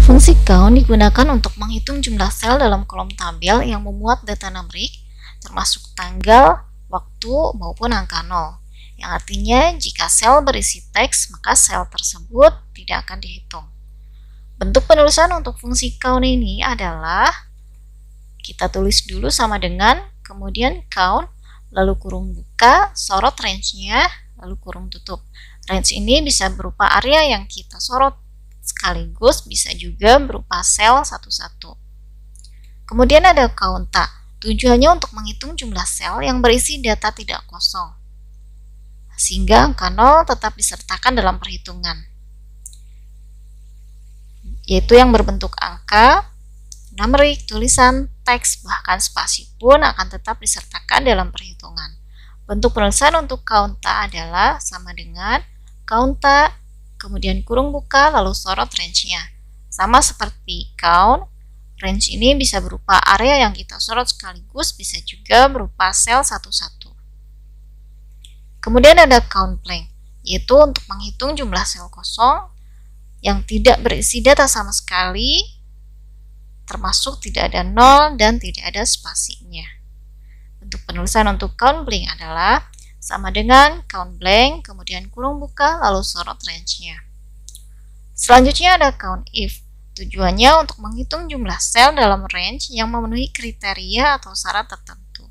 Fungsi count digunakan untuk menghitung jumlah sel dalam kolom tabel yang memuat data numerik, termasuk tanggal, waktu, maupun angka 0. Yang artinya jika sel berisi teks, maka sel tersebut tidak akan dihitung. Bentuk penulisan untuk fungsi count ini adalah kita tulis dulu sama dengan, kemudian count, lalu kurung buka, sorot range-nya, lalu kurung tutup. Range ini bisa berupa area yang kita sorot sekaligus bisa juga berupa sel satu-satu. Kemudian ada counta, tujuannya untuk menghitung jumlah sel yang berisi data tidak kosong, sehingga angka 0 tetap disertakan dalam perhitungan, yaitu yang berbentuk angka, numerik, tulisan, teks, bahkan spasi pun akan tetap disertakan dalam perhitungan. Bentuk penulisan untuk counta adalah sama dengan counta, kemudian kurung buka, lalu sorot range-nya. Sama seperti count, range ini bisa berupa area yang kita sorot sekaligus, bisa juga berupa sel satu-satu. Kemudian ada count blank, yaitu untuk menghitung jumlah sel kosong yang tidak berisi data sama sekali, termasuk tidak ada 0 dan tidak ada spasinya. Bentuk penulisan untuk count blank adalah sama dengan count blank, kemudian kurung buka, lalu sorot range-nya. Selanjutnya ada count if. Tujuannya untuk menghitung jumlah sel dalam range yang memenuhi kriteria atau syarat tertentu.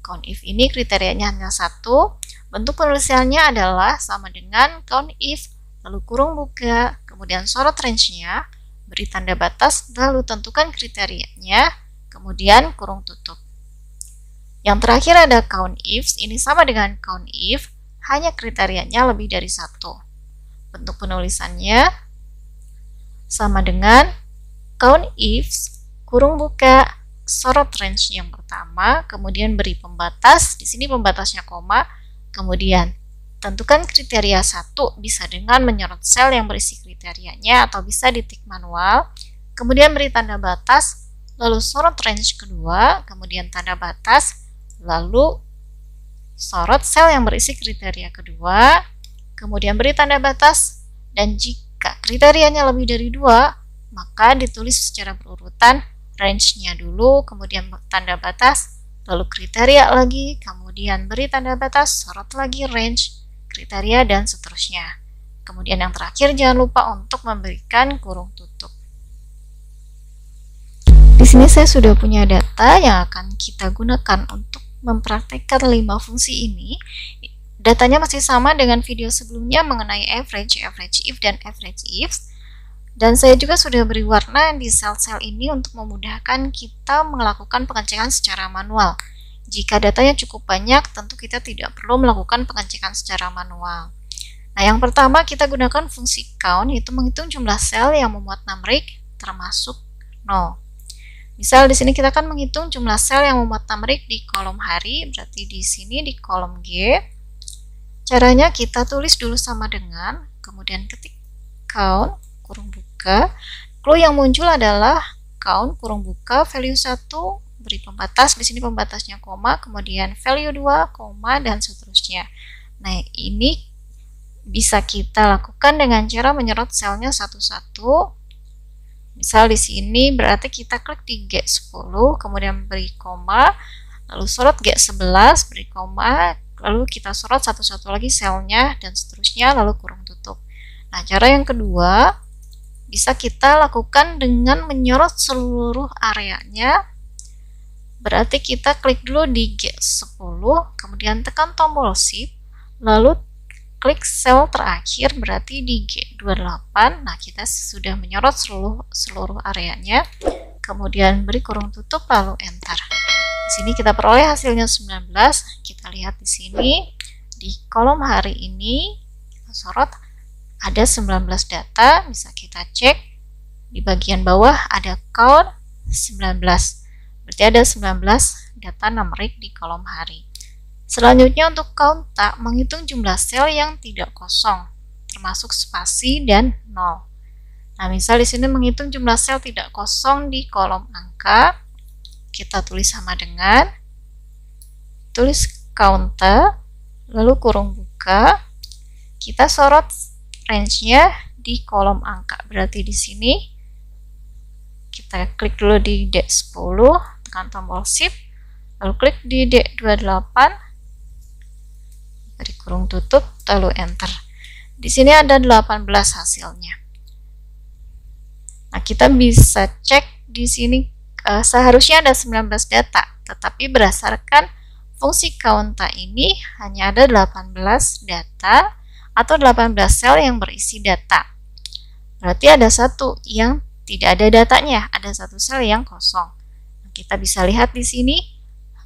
Count if ini kriterianya hanya satu. Bentuk penulisannya adalah sama dengan count if, lalu kurung buka, kemudian sorot range-nya, beri tanda batas, lalu tentukan kriterianya, kemudian kurung tutup. Yang terakhir ada count ifs, ini sama dengan count if, hanya kriterianya lebih dari satu. Bentuk penulisannya sama dengan count ifs, kurung buka, sorot range yang pertama, kemudian beri pembatas, di sini pembatasnya koma, kemudian tentukan kriteria 1 bisa dengan menyorot sel yang berisi kriterianya atau bisa di tik manual, kemudian beri tanda batas, lalu sorot range kedua, kemudian tanda batas, lalu sorot sel yang berisi kriteria kedua, kemudian beri tanda batas, dan jika kriterianya lebih dari 2, maka ditulis secara berurutan range-nya dulu, kemudian tanda batas, lalu kriteria lagi, kemudian beri tanda batas, sorot lagi range, kriteria, dan seterusnya. Kemudian yang terakhir jangan lupa untuk memberikan kurung tutup. Di sini saya sudah punya data yang akan kita gunakan untuk mempraktekkan 5 fungsi ini. Datanya masih sama dengan video sebelumnya mengenai average, average if, dan average ifs. Dan saya juga sudah beri warna di sel-sel ini untuk memudahkan kita melakukan pengecekan secara manual. Jika datanya cukup banyak, tentu kita tidak perlu melakukan pengecekan secara manual. Nah, yang pertama kita gunakan fungsi count, yaitu menghitung jumlah sel yang memuat numerik termasuk 0. Misal di sini kita akan menghitung jumlah sel yang memuat numerik di kolom hari, berarti di sini di kolom G. Caranya kita tulis dulu sama dengan, kemudian ketik count, kurung buka. Clue yang muncul adalah count, kurung buka, value 1, beri pembatas, di sini pembatasnya koma, kemudian value 2, koma, dan seterusnya. Nah, ini bisa kita lakukan dengan cara menyorot selnya satu-satu. Misal di sini berarti kita klik di G10, kemudian beri koma, lalu sorot G11, beri koma, lalu kita sorot satu-satu lagi selnya, dan seterusnya, lalu kurung tutup. Nah, cara yang kedua bisa kita lakukan dengan menyorot seluruh areanya. Berarti kita klik dulu di G10, kemudian tekan tombol Shift, lalu klik sel terakhir berarti di G28. Nah, kita sudah menyorot seluruh areanya. Kemudian beri kurung tutup lalu enter. Di sini kita peroleh hasilnya 19. Kita lihat di sini di kolom hari ini kita sorot ada 19 data, bisa kita cek. Di bagian bawah ada count 19. Berarti ada 19 data numerik di kolom hari. Selanjutnya untuk counta, menghitung jumlah sel yang tidak kosong, termasuk spasi dan 0. Nah, misal di sini menghitung jumlah sel tidak kosong di kolom angka, kita tulis sama dengan, tulis counta, lalu kurung buka, kita sorot range-nya di kolom angka. Berarti di sini Kita klik dulu di D10, tekan tombol Shift, lalu klik di D28, beri kurung tutup, lalu enter. Di sini ada 18 hasilnya. Nah, kita bisa cek di sini seharusnya ada 19 data, tetapi berdasarkan fungsi counta ini hanya ada 18 data atau 18 sel yang berisi data. Berarti ada satu yang tidak ada datanya, ada satu sel yang kosong. Nah, kita bisa lihat di sini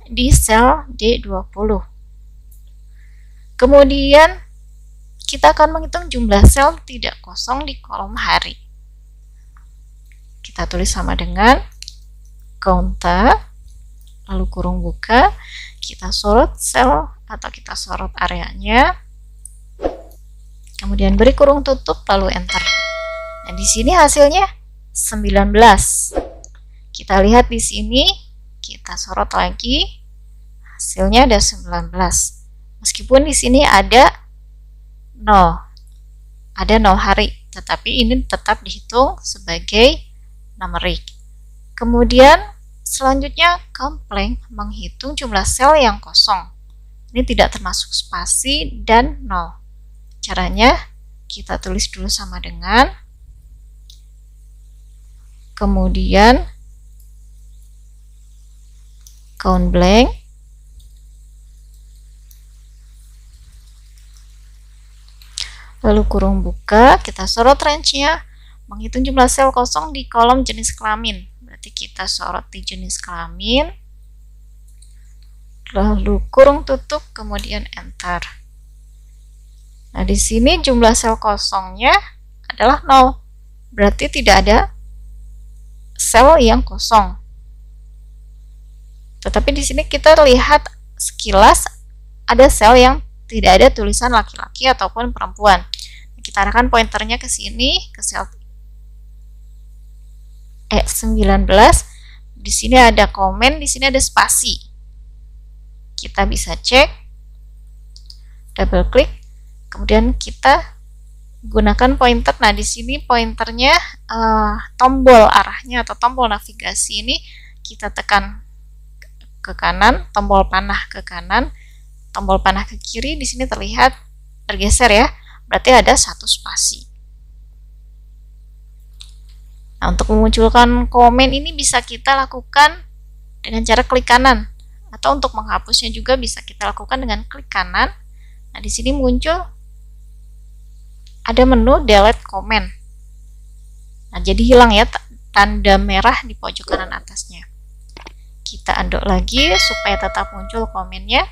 di sel D20. Kemudian kita akan menghitung jumlah sel tidak kosong di kolom hari. Kita tulis sama dengan counta, lalu kurung buka, kita sorot sel atau kita sorot areanya, kemudian beri kurung tutup, lalu enter. Dan di sini hasilnya 19. Kita lihat di sini, kita sorot lagi, hasilnya ada 19. Meskipun di sini ada 0 hari, tetapi ini tetap dihitung sebagai numerik. Kemudian selanjutnya count blank menghitung jumlah sel yang kosong. Ini tidak termasuk spasi dan 0. Caranya kita tulis dulu sama dengan, kemudian count blank, lalu kurung buka, kita sorot range-nya, menghitung jumlah sel kosong di kolom jenis kelamin. Berarti kita sorot di jenis kelamin, lalu kurung tutup, kemudian enter. Nah, di sini jumlah sel kosongnya adalah 0. Berarti tidak ada sel yang kosong. Tetapi di sini kita lihat sekilas ada sel yang tidak ada tulisan laki-laki ataupun perempuan. Kita arahkan pointernya ke sini, ke sel E19. Di sini ada komen, di sini ada spasi. Kita bisa cek, double klik, kemudian kita gunakan pointer. Nah, di sini pointernya tombol arahnya atau tombol navigasi ini kita tekan ke kanan, tombol panah ke kanan, tombol panah ke kiri. Di sini terlihat tergeser ya, berarti ada satu spasi. Nah, untuk memunculkan komen ini bisa kita lakukan dengan cara klik kanan, atau untuk menghapusnya juga bisa kita lakukan dengan klik kanan. Nah, di sini muncul ada menu delete comment. Nah, jadi hilang ya tanda merah di pojok kanan atasnya. Kita undo lagi supaya tetap muncul komennya.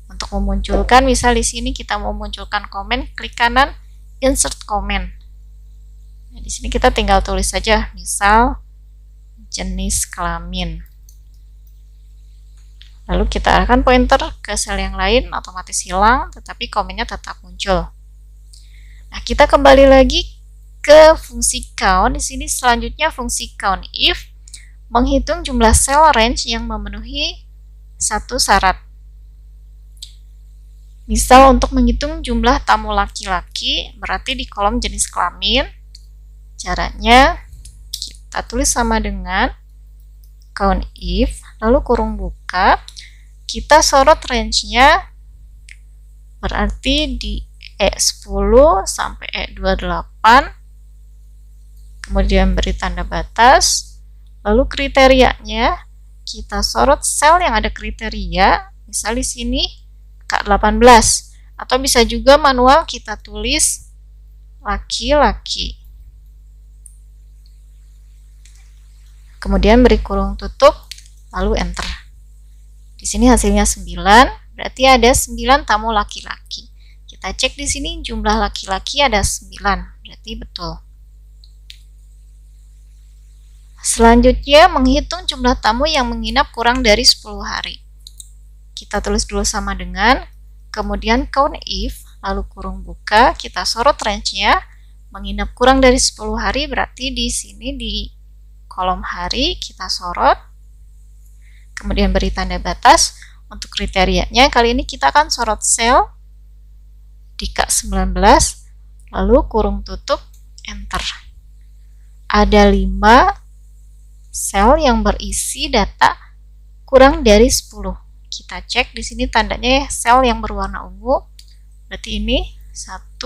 Untuk memunculkan, misal di sini kita mau munculkan komen, klik kanan, insert comment. Nah, di sini kita tinggal tulis saja, misal jenis kelamin. Lalu kita arahkan pointer ke sel yang lain, otomatis hilang, tetapi komennya tetap muncul. Nah, kita kembali lagi ke fungsi count. Di sini selanjutnya fungsi count if menghitung jumlah sel range yang memenuhi satu syarat. Misal untuk menghitung jumlah tamu laki-laki, berarti di kolom jenis kelamin, caranya kita tulis sama dengan count if, lalu kurung buka, kita sorot range-nya, berarti di E10 sampai E28, kemudian beri tanda batas, lalu kriterianya kita sorot sel yang ada kriteria, misal di sini K18, atau bisa juga manual kita tulis laki-laki. Kemudian beri kurung tutup, lalu enter. Di sini hasilnya 9, berarti ada 9 tamu laki-laki. Kita cek di sini jumlah laki-laki ada 9, berarti betul. Selanjutnya menghitung jumlah tamu yang menginap kurang dari 10 hari. Kita tulis dulu sama dengan, kemudian count if, lalu kurung buka, kita sorot range-nya, menginap kurang dari 10 hari, berarti di sini di kolom hari kita sorot, kemudian beri tanda batas. Untuk kriterianya kali ini kita akan sorot sel di K19, lalu kurung tutup, enter. Ada 5 sel yang berisi data kurang dari 10. Kita cek di sini tandanya sel yang berwarna ungu. Berarti ini 1,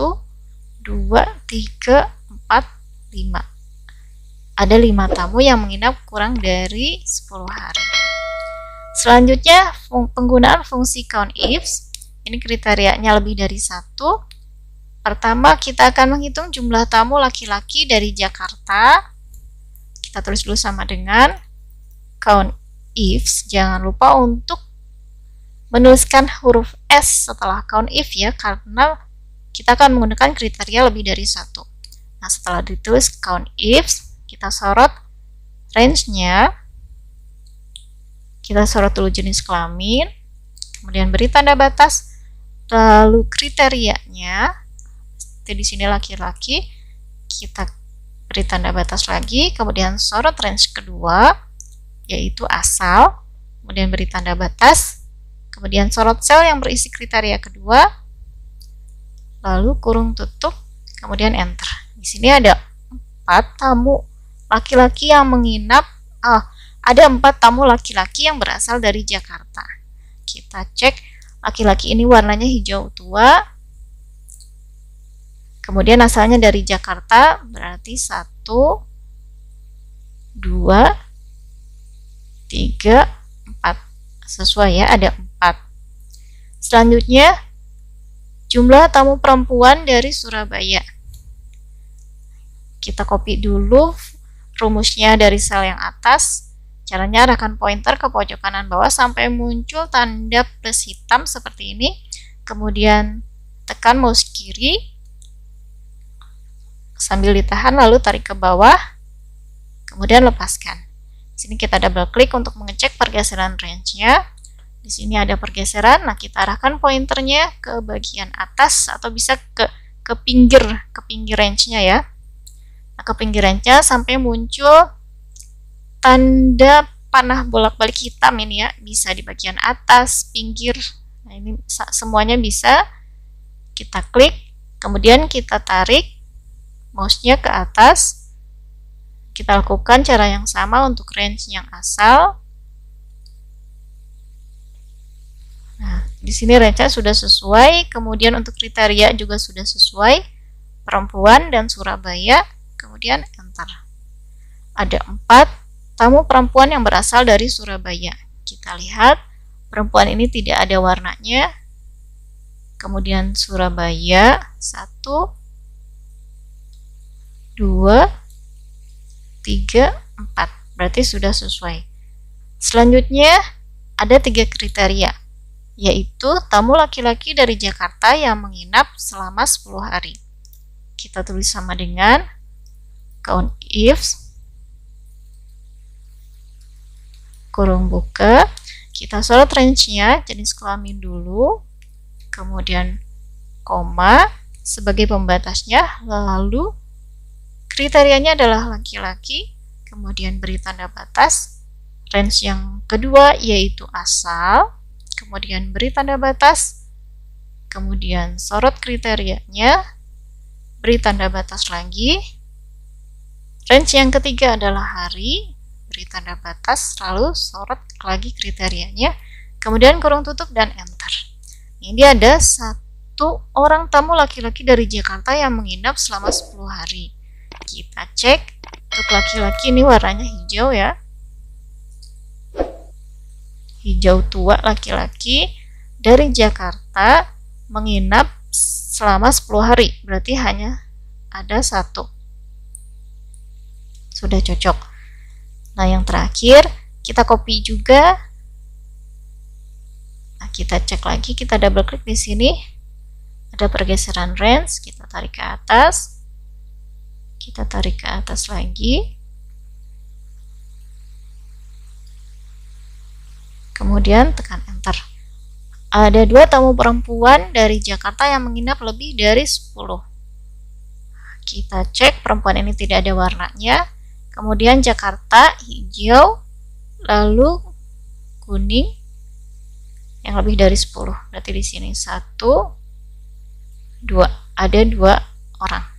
2, 3, 4, 5. Ada 5 tamu yang menginap kurang dari 10 hari. Selanjutnya, penggunaan fungsi COUNTIF. Ini kriterianya lebih dari 1. Pertama, kita akan menghitung jumlah tamu laki-laki dari Jakarta. Kita tulis dulu sama dengan COUNTIF. Jangan lupa untuk menuliskan huruf S setelah COUNTIF ya, karena kita akan menggunakan kriteria lebih dari 1. Nah, setelah ditulis COUNTIF, kita sorot range-nya. Kita sorot dulu jenis kelamin, kemudian beri tanda batas, lalu kriterianya. Di sini laki-laki, kita beri tanda batas lagi, kemudian sorot range kedua, yaitu asal, kemudian beri tanda batas, kemudian sorot sel yang berisi kriteria kedua, lalu kurung tutup, kemudian enter. Di sini ada 4 tamu laki-laki yang menginap, ada 4 tamu laki-laki yang berasal dari Jakarta. Kita cek, laki-laki ini warnanya hijau tua, kemudian asalnya dari Jakarta, berarti 1, 2, 3, 4. Sesuai ya, ada 4. Selanjutnya, jumlah tamu perempuan dari Surabaya. Kita copy dulu rumusnya dari sel yang atas. Caranya arahkan pointer ke pojok kanan bawah sampai muncul tanda plus hitam seperti ini. Kemudian tekan mouse kiri sambil ditahan, lalu tarik ke bawah, kemudian lepaskan. Di sini kita double klik untuk mengecek pergeseran range-nya. Di sini ada pergeseran. Nah, kita arahkan pointernya ke bagian atas atau bisa ke pinggir range-nya ya. Nah, ke pinggir range-nya sampai muncul tanda panah bolak-balik hitam ini ya. Bisa di bagian atas, pinggir. Nah, ini semuanya bisa. Kita klik, kemudian kita tarik mouse-nya ke atas. Kita lakukan cara yang sama untuk range yang asal. Nah, di sini range-nya sudah sesuai, kemudian untuk kriteria juga sudah sesuai, perempuan dan Surabaya, kemudian enter. Ada 4 tamu perempuan yang berasal dari Surabaya. Kita lihat, perempuan ini tidak ada warnanya. Kemudian Surabaya, 1, 2, 3, 4. Berarti sudah sesuai. Selanjutnya ada 3 kriteria, yaitu tamu laki-laki dari Jakarta yang menginap selama 10 hari. Kita tulis sama dengan COUNTIF kurung buka. Kita sorot range-nya, jenis kelamin dulu, kemudian koma sebagai pembatasnya, lalu kriterianya adalah laki-laki, kemudian beri tanda batas, range yang kedua yaitu asal, kemudian beri tanda batas, kemudian sorot kriterianya, beri tanda batas lagi, range yang ketiga adalah hari, beri tanda batas, lalu sorot lagi kriterianya, kemudian kurung tutup dan enter. Ini ada 1 orang tamu laki-laki dari Jakarta yang menginap selama 10 hari. Kita cek, untuk laki-laki ini warnanya hijau ya, hijau tua, laki-laki dari Jakarta menginap selama 10 hari, berarti hanya ada 1. Sudah cocok. Nah, yang terakhir kita copy juga. Nah, kita cek lagi, kita double klik di sini, ada pergeseran range, kita tarik ke atas. Kita tarik ke atas lagi, kemudian tekan enter. Ada 2 tamu perempuan dari Jakarta yang menginap lebih dari 10. Kita cek, perempuan ini tidak ada warnanya, kemudian Jakarta hijau, lalu kuning yang lebih dari 10. Berarti di sini 1, 2, ada 2 orang.